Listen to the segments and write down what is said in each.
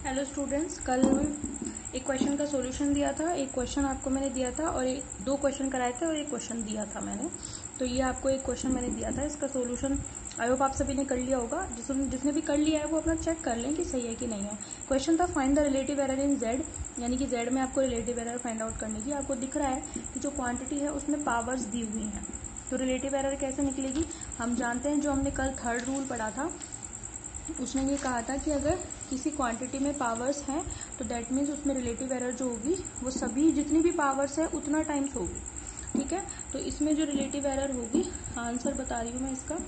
Hello students, कल एक question का सॉल्यूशन दिया था, एक क्वेश्चन आपको मैंने दिया था और दो क्वेश्चन कराए थे और एक क्वेश्चन दिया था मैंने। तो ये आपको एक क्वेश्चन मैंने दिया था, इसका सॉल्यूशन आई होप आप सभी ने कर लिया होगा। जिसने भी कर लिया है वो अपना चेक कर लें कि सही है कि नहीं है। क्वेश्चन था find the relative error in Z, यानी कि जेड में आपको रिलेटिव एरर फाइंड आउट करनी थी। आपको दिख रहा है कि जो क्वांटिटी है उसमें पावर्स दी हुई हैं, तो रिलेटिव एरर कैसे निकलेगी हम जानते हैं। जो हमने कल थर्ड रूल पढ़ा था उसने ये कहा था कि अगर किसी क्वांटिटी में पावर्स हैं तो दैट मीन्स उसमें रिलेटिव एरर जो होगी वो सभी जितनी भी पावर्स है उतना टाइम्स होगी। ठीक है, तो इसमें जो रिलेटिव एरर होगी, आंसर बता रही हूँ मैं, इसका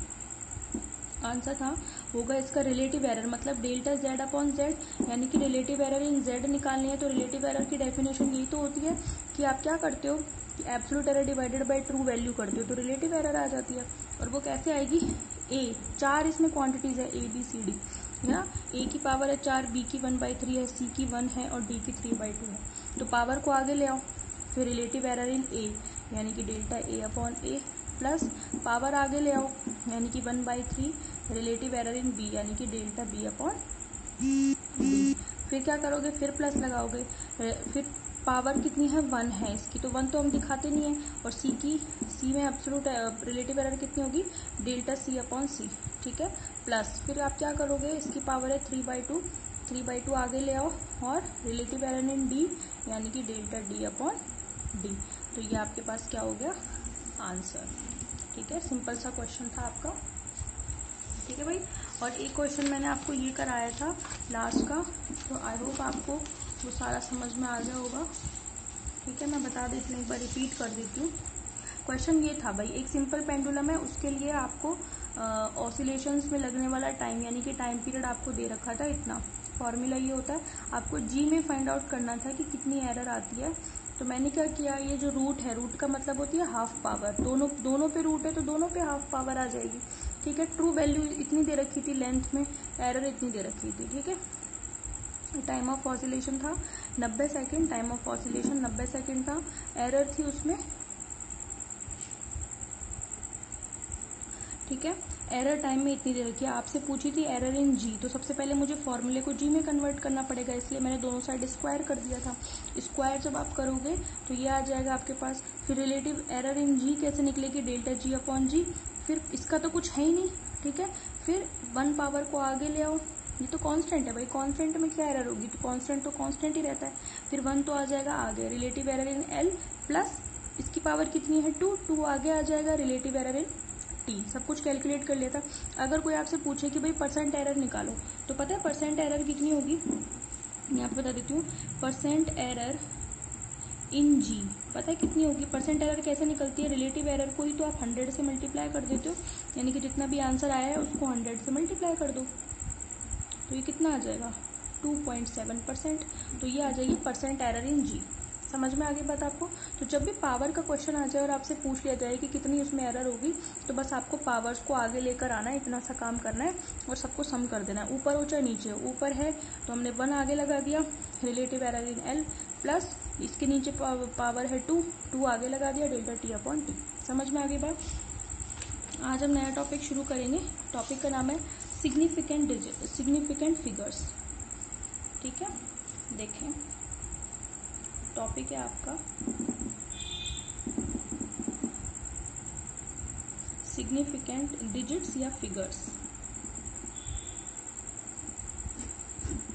आंसर था होगा इसका रिलेटिव एरर मतलब डेल्टा जेड अपॉन जेड, यानी कि रिलेटिव एरर इन जेड निकालनी है। तो रिलेटिव एरर की डेफिनेशन यही तो होती है कि आप क्या करते हो कि absolute error divided by true value करते हो तो रिलेटिव एरर आ जाती है। और वो कैसे आएगी, ए, चार इसमें क्वांटिटीज है ए बी सी डी, है ना। ए की पावर है 4, बी की 1/3 है, सी की 1 है और डी की 3/2 है। तो पावर को आगे ले आओ, फिर रिलेटिव एरर इन ए यानी कि delta A upon A, plus power आगे ले आओ यानी कि 1/3 रिलेटिव एरर इन बी यानी कि डेल्टा बी अपॉन डी। फिर क्या करोगे, फिर प्लस लगाओगे, फिर पावर कितनी है 1 है इसकी, तो 1 तो हम दिखाते नहीं है। और सी में एब्सोल्यूट रिलेटिव एरर कितनी होगी, डेल्टा सी अपॉन सी। ठीक है, प्लस फिर आप क्या करोगे, इसकी पावर है 3/2 आगे ले आओ और रिलेटिव एरर इन डी यानी कि डेल्टा डी अपॉन डी। तो ये आपके पास क्या हो गया, आंसर। ठीक है, सिंपल सा क्वेश्चन था आपका। ठीक है भाई, और एक क्वेश्चन मैंने आपको ये कराया था लास्ट का, तो आई होप आपको वो सारा समझ में आ गया होगा। ठीक है, मैं बता देती हूँ, एक बार रिपीट कर देती हूँ। क्वेश्चन ये था भाई, एक सिंपल पेंडुलम है, उसके लिए आपको ऑसिलेशंस में लगने वाला टाइम यानी कि टाइम पीरियड आपको दे रखा था इतना। फॉर्मूला ये होता है, आपको जी में फाइंड आउट करना था कि कितनी एरर आती है। तो मैंने क्या किया, ये जो रूट है, रूट का मतलब होती है हाफ पावर, दोनों पे रूट है तो दोनों पे हाफ पावर आ जाएगी। ठीक है, ट्रू वैल्यू इतनी दे रखी थी लेंथ में, एरर इतनी दे रखी थी। ठीक है, टाइम ऑफ ऑसिलेशन था 90 second, time of oscillation 90 second था, एरर थी उसमें। ठीक है, एरर टाइम में इतनी दे रखी है, आपसे पूछी थी एरर इन जी, तो सबसे पहले मुझे फॉर्मूले को जी में कन्वर्ट करना पड़ेगा, इसलिए मैंने दोनों साइड स्क्वायर कर दिया था। स्क्वायर जब आप करोगे तो ये आ जाएगा आपके पास। फिर रिलेटिव एरर इन जी कैसे निकलेगी, डेल्टा जी अपॉन जी, फिर इसका तो कुछ है ही नहीं। ठीक है, फिर 1 पावर को आगे ले आओ, ये तो कांस्टेंट है भाई, कांस्टेंट में क्या एरर होगी, तो कांस्टेंट ही रहता है। फिर 1 तो आ जाएगा आगे, relative error in L, plus इसकी पावर कितनी है 2 आगे आ जाएगा, रिलेटिव एरर इन टी। सब कुछ कैलकुलेट कर लिया था। अगर कोई आपसे पूछे कि भाई परसेंट एरर निकालो, तो पता है परसेंट एरर कितनी होगी, मैं आपको बता देती हूँ। परसेंट एरर इन जी पता है कितनी होगी, परसेंट एरर कैसे निकलती है, रिलेटिव एरर को ही तो आप 100 से मल्टीप्लाई कर देते हो, यानी कि जितना भी आंसर आया है उसको 100 से मल्टीप्लाई कर दो, तो ये कितना आ जाएगा 2.7%। तो ये आ जाएगी परसेंट एरर इन जी। समझ में आ गई बात आपको। तो जब भी पावर का क्वेश्चन आ जाए और आपसे पूछ लिया जाए कि कितनी उसमें एरर होगी, तो बस आपको पावर्स को आगे लेकर आना है, इतना सा काम करना है और सबको सम कर देना है, ऊपर हो चाहे नीचे हो। ऊपर है तो हमने 1 आगे लगा दिया, relative error in L, plus इसके नीचे पावर है 2 आगे लगा दिया, डेल्टा टी अपॉन टी। समझ में आ गई बात। आज हम नया टॉपिक शुरू करेंगे, टॉपिक का नाम है सिग्निफिकेंट फिगर्स। ठीक है, देखें टॉपिक है आपका सिग्निफिकेंट डिजिट्स या फिगर्स।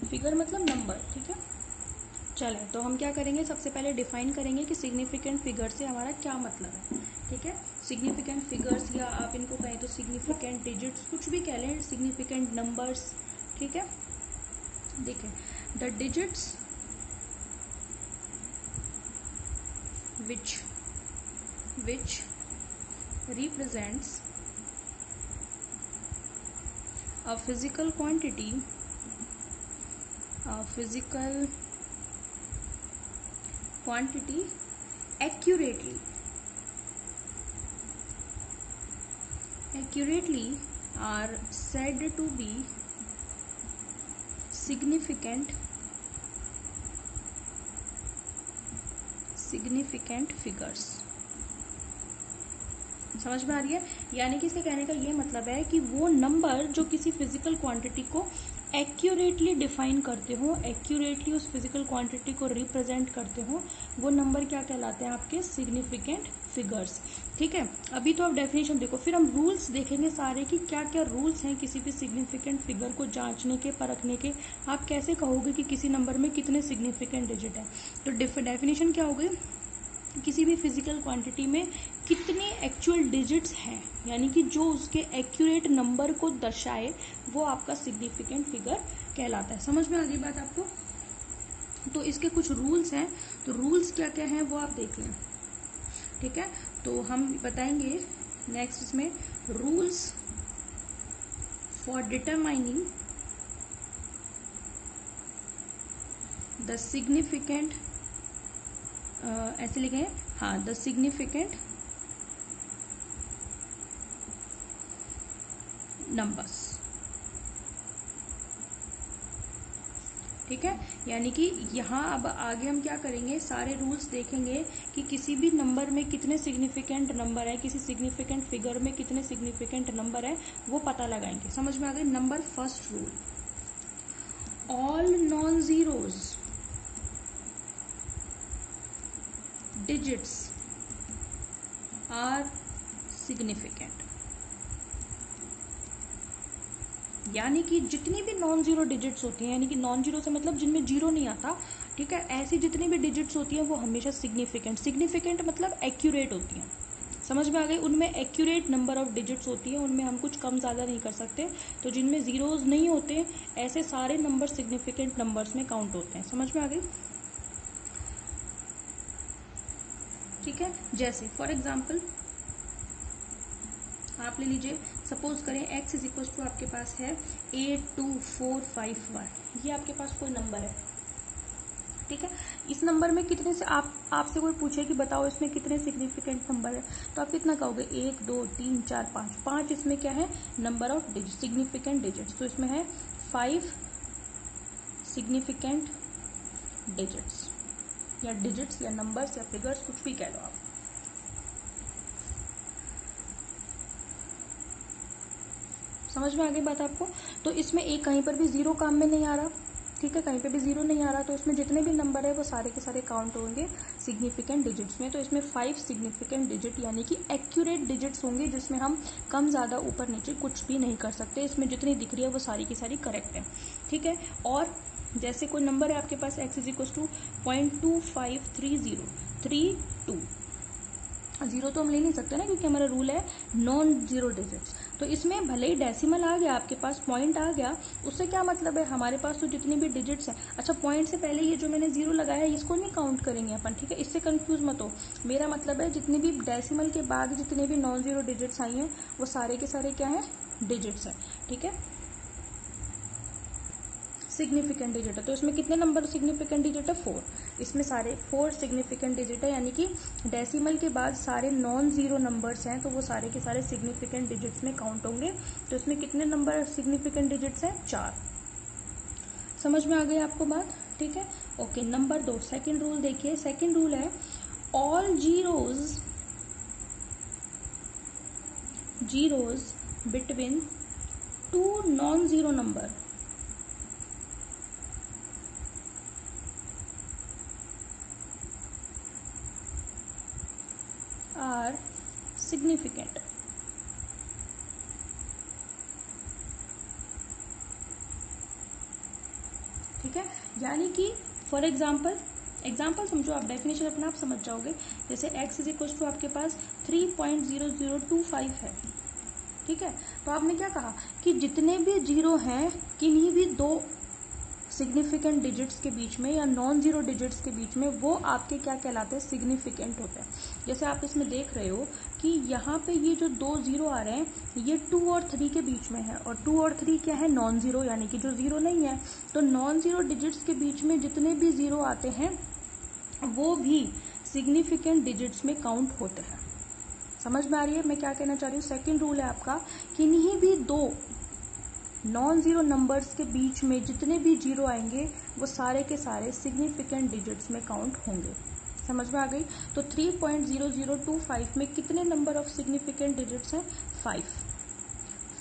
फिगर मतलब नंबर। ठीक है, चले तो हम क्या करेंगे, सबसे पहले डिफाइन करेंगे कि सिग्निफिकेंट फिगर से हमारा क्या मतलब है। ठीक है, सिग्निफिकेंट फिगर्स या आप इनको कहें तो सिग्निफिकेंट डिजिट्स, कुछ भी कह लें, सिग्निफिकेंट नंबर्स। ठीक है, देखें the digits which represents a physical quantity accurately are said to be significant figures। समझ में आ रही है, यानी कि इसके कहने का ये मतलब है कि वो नंबर जो किसी फिजिकल क्वांटिटी को एक्यूरेटली डिफाइन करते हो, एक्यूरेटली उस फिजिकल क्वांटिटी को रिप्रेजेंट करते हो, वो नंबर क्या कहलाते हैं आपके सिग्निफिकेंट फिगर्स। ठीक है, अभी तो आप डेफिनेशन देखो, फिर हम रूल्स देखेंगे सारे कि क्या क्या रूल्स हैं किसी भी सिग्निफिकेंट फिगर को जांचने के, परखने के। आप कैसे कहोगे कि किसी नंबर में कितने सिग्निफिकेंट डिजिट है। तो डेफिनेशन क्या होगी, किसी भी फिजिकल क्वांटिटी में कितने एक्चुअल डिजिट्स हैं, यानी कि जो उसके एक्यूरेट नंबर को दर्शाए, वो आपका सिग्निफिकेंट फिगर कहलाता है। समझ में आ गई बात आपको। तो इसके कुछ रूल्स हैं, तो रूल्स क्या क्या हैं वो आप देख लें। ठीक है, तो हम बताएंगे नेक्स्ट इसमें rules for determining the significant, ऐसे लिखे, हाँ, द सिग्निफिकेंट नंबर्स। ठीक है, यानी कि यहाँ अब आगे हम क्या करेंगे, सारे रूल्स देखेंगे कि किसी भी नंबर में कितने सिग्निफिकेंट नंबर है, किसी सिग्निफिकेंट फिगर में कितने सिग्निफिकेंट नंबर है, वो पता लगाएंगे। समझ में आ गई। Number first rule, all non zeros digits are significant. यानी कि जितनी भी नॉन जीरो डिजिट्स होती हैं, यानी कि नॉन जीरो से मतलब जिनमें जीरो नहीं आता, ठीक है, ऐसी जितनी भी डिजिट्स होती हैं वो हमेशा सिग्निफिकेंट, सिग्निफिकेंट मतलब एक्यूरेट होती हैं। समझ में आ गई। उनमें एक्यूरेट नंबर ऑफ डिजिट्स होती है, उनमें हम कुछ कम ज्यादा नहीं कर सकते। तो जिनमें जीरोज नहीं होते, ऐसे सारे नंबर सिग्निफिकेंट नंबर्स में काउंट होते हैं। समझ में आ गई। ठीक है, जैसे फॉर एग्जाम्पल आप ले लीजिए, सपोज करें x इज इक्वल टू आपके पास है 82451, ये आपके पास कोई नंबर है। ठीक है, इस नंबर में कितने से आपसे कोई पूछे कि बताओ इसमें कितने सिग्निफिकेंट नंबर है, तो आप कितना कहोगे, 1 2 3 4 5। 5 इसमें क्या है, नंबर ऑफ सिग्निफिकेंट डिजिट्स। तो इसमें है 5 सिग्निफिकेंट डिजिट्स, या डिजिट्स या नंबर्स या फिगर्स, कुछ भी कह लो आप। समझ में आ गई बात आपको। तो इसमें एक कहीं पर भी जीरो काम में नहीं आ रहा। ठीक है, कहीं पे भी जीरो नहीं आ रहा, तो इसमें जितने भी नंबर है वो सारे के सारे काउंट होंगे सिग्निफिकेंट डिजिट्स में। तो इसमें 5 सिग्निफिकेंट डिजिट यानी कि एक्यूरेट डिजिट्स होंगे, जिसमें हम कम ज्यादा ऊपर नीचे कुछ भी नहीं कर सकते। इसमें जितनी दिख रही है वो सारी की सारी करेक्ट है। ठीक है, और जैसे कोई नंबर है आपके पास x is equal to 0.253032, zero तो हम ले नहीं सकते ना, क्योंकि हमारा रूल है नॉन जीरो डिजिट्स। तो इसमें भले ही डेसिमल आ गया, आपके पास पॉइंट आ गया, उससे क्या मतलब है, हमारे पास तो जितनी भी डिजिट्स हैं। अच्छा, पॉइंट से पहले ये जो मैंने जीरो लगाया है इसको नहीं काउंट करेंगे अपन। ठीक है, इससे कंफ्यूज मत हो। मेरा मतलब है जितनी भी डेसिमल के बाद जितने भी नॉन जीरो डिजिट्स आई हैं वो सारे के सारे क्या है, डिजिट्स है। ठीक है, सिग्निफिकेंट डिजिट है। तो इसमें कितने नंबर सिग्निफिकेंट डिजिट है, 4। इसमें सारे 4 सिग्निफिकेंट डिजिट है, यानी कि डेसिमल के बाद सारे नॉन जीरो नंबर्स हैं, तो वो सारे के सारे सिग्निफिकेंट डिजिट्स में काउंट होंगे। तो इसमें कितने नंबर सिग्निफिकेंट डिजिट्स हैं, 4। समझ में आ गई आपको बात। ठीक है, ओके। नंबर 2, सेकेंड रूल देखिए। सेकेंड रूल है all zeros between 2 non zero number are significant. ठीक है, यानी कि फॉर एग्जाम्पल समझो आप, डेफिनेशन अपना आप समझ जाओगे। जैसे x इज इक्वल टू आपके पास 3.0025 है। ठीक है, तो आपने क्या कहा कि जितने भी जीरो हैं किन्हीं भी दो सिग्निफिकेंट डिजिट्स के बीच में या नॉन जीरो डिजिट्स के बीच में, वो आपके क्या कहलाते हैं, सिग्निफिकेंट होते हैं। जैसे आप इसमें देख रहे हो कि यहाँ पे ये जो 2 जीरो आ रहे हैं ये 2 और 3 के बीच में है, और 2 और 3 क्या है, नॉन जीरो, यानी कि जो जीरो नहीं है। तो नॉन जीरो डिजिट्स के बीच में जितने भी जीरो आते हैं वो भी सिग्निफिकेंट डिजिट्स में काउंट होते हैं। समझ में आ रही है मैं क्या कहना चाह रही हूँ। सेकेंड रूल है आपका, किन्हीं भी दो नॉन जीरो नंबर्स के बीच में जितने भी जीरो आएंगे वो सारे के सारे सिग्निफिकेंट डिजिट्स में काउंट होंगे। समझ में आ गई। तो 3.0025 में कितने नंबर ऑफ सिग्निफिकेंट डिजिट्स हैं,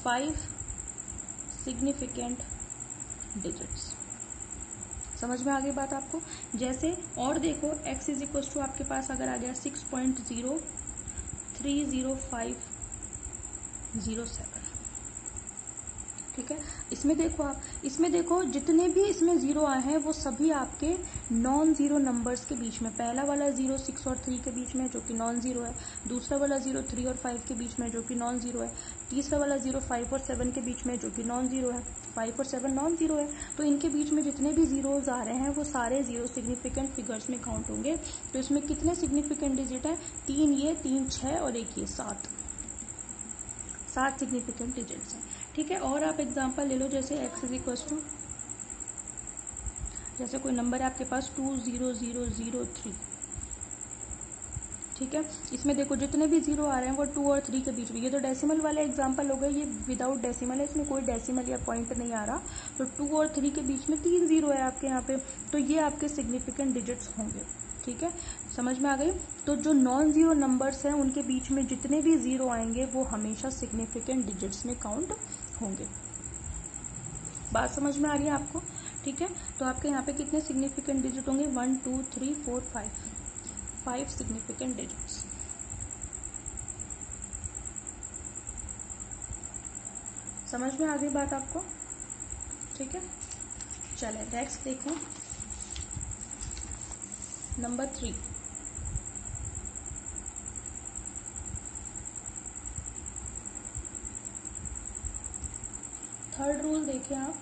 5 सिग्निफिकेंट डिजिट्स। समझ में आ गई बात आपको? जैसे और देखो x इज इक्वल टू आपके पास अगर आ गया 6.030507, ठीक है। इसमें देखो आप, इसमें देखो जितने भी इसमें जीरो आए हैं वो सभी आपके नॉन जीरो नंबर्स के बीच में, पहला वाला 0 6 और 3 के बीच में जो कि नॉन जीरो है, दूसरा वाला 0 3 और 5 के बीच में जो कि नॉन जीरो है, तीसरा वाला 0 5 और 7 के बीच में जो कि नॉन जीरो है, 5 और 7 नॉन जीरो है। तो इनके बीच में जितने भी जीरोज आ रहे हैं वो सारे जीरो सिग्निफिकेंट फिगर्स में काउंट होंगे। तो इसमें कितने सिग्निफिकेंट डिजिट है? 3 ये, 3 6 और 1 ये 7 सिग्निफिकेंट डिजिट्स हैं, ठीक है। और आप एग्जांपल ले लो, जैसे x इज इक्वल टू, जैसे कोई नंबर है आपके पास 20003, ठीक है। इसमें देखो जितने भी जीरो आ रहे हैं वो 2 और 3 के बीच में, ये तो डेसिमल वाले एग्जांपल हो गए, ये विदाउट डेसिमल है, इसमें कोई डेसिमल या पॉइंट नहीं आ रहा। तो 2 और 3 के बीच में 3 जीरो है आपके यहाँ पे, तो ये आपके सिग्निफिकेंट डिजिट्स होंगे, ठीक है। समझ में आ गई? तो जो नॉन जीरो नंबर्स हैं उनके बीच में जितने भी जीरो आएंगे वो हमेशा सिग्निफिकेंट डिजिट्स में काउंट होंगे। बात समझ में आ रही है आपको? ठीक है। तो आपके यहाँ पे कितने सिग्निफिकेंट डिजिट होंगे? 1 2 3 4 5 सिग्निफिकेंट डिजिट्स। समझ में आ गई बात आपको? ठीक है, चले नेक्स्ट देखें, नंबर 3। थर्ड रूल देखें आप,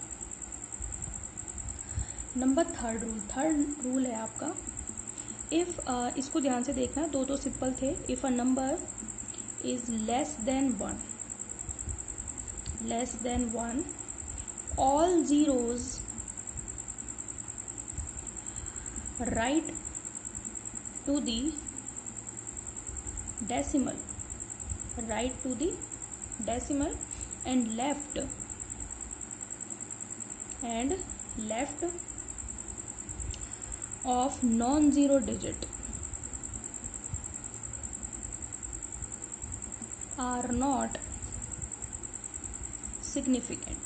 नंबर थर्ड रूल है आपका, इफ इसको ध्यान से देखना, दो सिंपल थे। If a number is less then one all zeros right to the decimal and left of non-zero digit are not significant,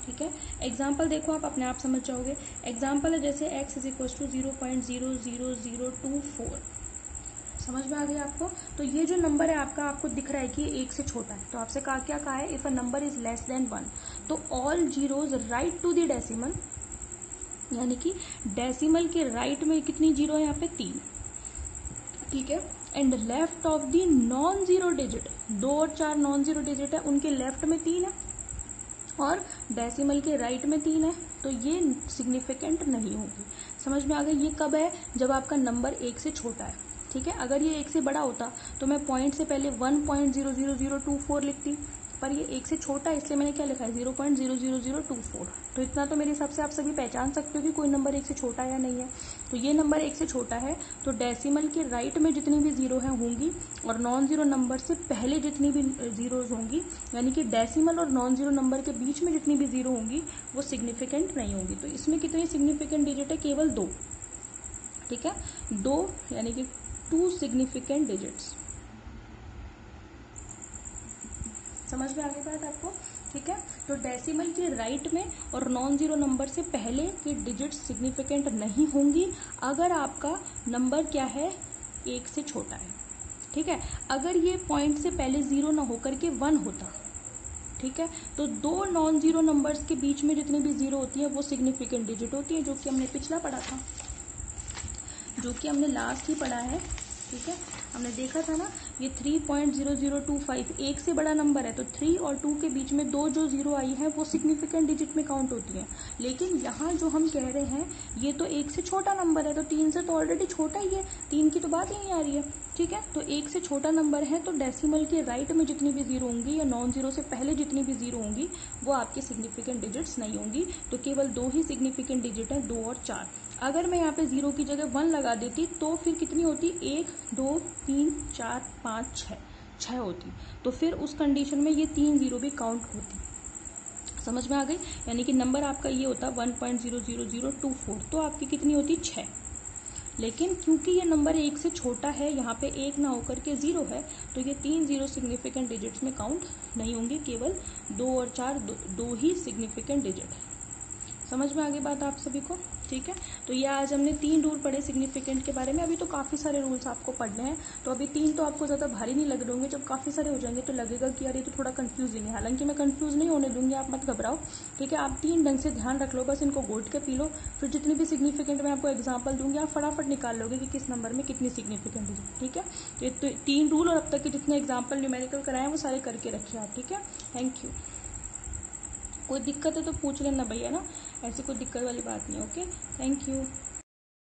ठीक है। एग्जाम्पल देखो, आप अपने आप समझ जाओगे। एग्जाम्पल है जैसे x इज इक्वल टू 0.00024, समझ में आ गया आपको? तो ये जो नंबर है आपका, आपको दिख रहा है कि ये 1 से छोटा है, तो आपसे क्या कहा है? If a number is less than 1, तो all zeros right to the decimal, यानी कि डेसिमल के राइट में कितनी जीरो है यहाँ पे? 3, ठीक है। And left of the non zero digit, 2 और 4 नॉन जीरो डिजिट है, उनके लेफ्ट में 3 है और डेसिमल के राइट में 3 है, तो ये सिग्निफिकेंट नहीं होगी। समझ में आ गई? ये कब है? जब आपका नंबर 1 से छोटा है, ठीक है। अगर ये 1 से बड़ा होता तो मैं पॉइंट से पहले 1.00024 लिखती, पर ये 1 से छोटा है इसलिए मैंने क्या लिखा है? 0.00024। तो इतना तो मेरे हिसाब से आप सभी पहचान सकते हो कि कोई नंबर 1 से छोटा है या नहीं है। तो ये नंबर 1 से छोटा है, तो डेसिमल के राइट में जितनी भी जीरो है होंगी और नॉन जीरो नंबर से पहले जितनी भी जीरोज होंगी, यानी कि डेसिमल और नॉन जीरो नंबर के बीच में जितनी भी जीरो होंगी वो सिग्निफिकेंट नहीं होंगी। तो इसमें कितनी सिग्निफिकेंट डिजिट है? केवल 2, ठीक है, 2, यानी कि 2 सिग्निफिकेंट डिजिट्स। समझ में आ गई बात आपको? ठीक है। तो डेसिमल के राइट में और नॉन जीरो नंबर से पहले की डिजिट सिग्निफिकेंट नहीं होंगी अगर आपका नंबर क्या है? 1 से छोटा है, ठीक है। अगर ये पॉइंट से पहले 0 ना होकर के 1 होता, ठीक है, तो 2 नॉन जीरो नंबर्स के बीच में जितनी भी जीरो होती है वो सिग्निफिकेंट डिजिट होती है, जो कि हमने पिछला पढ़ा था, जो कि हमने लास्ट ही पढ़ा है, ठीक है। हमने देखा था ना, ये 3.0025 1 से बड़ा नंबर है, तो 3 और 2 के बीच में 2 जो जीरो आई है वो सिग्निफिकेंट डिजिट में काउंट होती है। लेकिन यहाँ जो हम कह रहे हैं ये तो 1 से छोटा नंबर है, तो 3 से तो ऑलरेडी छोटा ही है, 3 की तो बात ही नहीं आ रही है, ठीक है। तो 1 से छोटा नंबर है, तो डेसिमल के राइट में जितनी भी जीरो होंगी या नॉन जीरो से पहले जितनी भी जीरो होंगी वो आपकी सिग्निफिकेंट डिजिट्स नहीं होंगी। तो केवल 2 ही सिग्निफिकेंट डिजिट है, 2 और 4। अगर मैं यहाँ पे 0 की जगह 1 लगा देती तो फिर कितनी होती? 1 2 3 4 5 6 होती। तो फिर उस कंडीशन में ये 3 जीरो भी काउंट होती। समझ में आ गई? यानी कि नंबर आपका ये होता 1.00024, तो आपकी कितनी होती? 6, लेकिन क्योंकि ये नंबर 1 से छोटा है, यहाँ पे 1 ना होकर के 0 है, तो ये 3 0 सिग्निफिकेंट डिजिट्स में काउंट नहीं होंगे, केवल 2 और 4 दो ही सिग्निफिकेंट डिजिट है। समझ में आ गई बात आप सभी को? ठीक है, तो ये आज हमने 3 रूल पढ़े सिग्निफिकेंट के बारे में। अभी तो काफ़ी सारे रूल्स आपको पढ़ने हैं, तो अभी 3 तो आपको ज़्यादा भारी नहीं लग रहे होंगे। जब काफ़ी सारे हो जाएंगे तो लगेगा कि यार ये तो थोड़ा कंफ्यूजिंग है। हालांकि मैं कंफ्यूज नहीं होने दूंगी, आप मत घबराओ। ठीक है, आप 3 ढंग से ध्यान रख लो, बस इनको घोट के पी लो। फिर जितनी भी सिग्निफिकेंट मैं आपको एग्जाम्पल दूंगी, आप फटाफट निकाल लोगे कि किस नंबर में कितनी सिग्निफिकेंट है। ठीक है, तो 3 रूल और अब तक के जितने एग्जाम्पल न्यूमेरिकल कराए हैं वो सारे करके रखिए आप। ठीक है, थैंक यू। कोई दिक्कत है तो पूछ लेना भैया ना, ऐसी कोई दिक्कत वाली बात नहीं। Okay, thank you.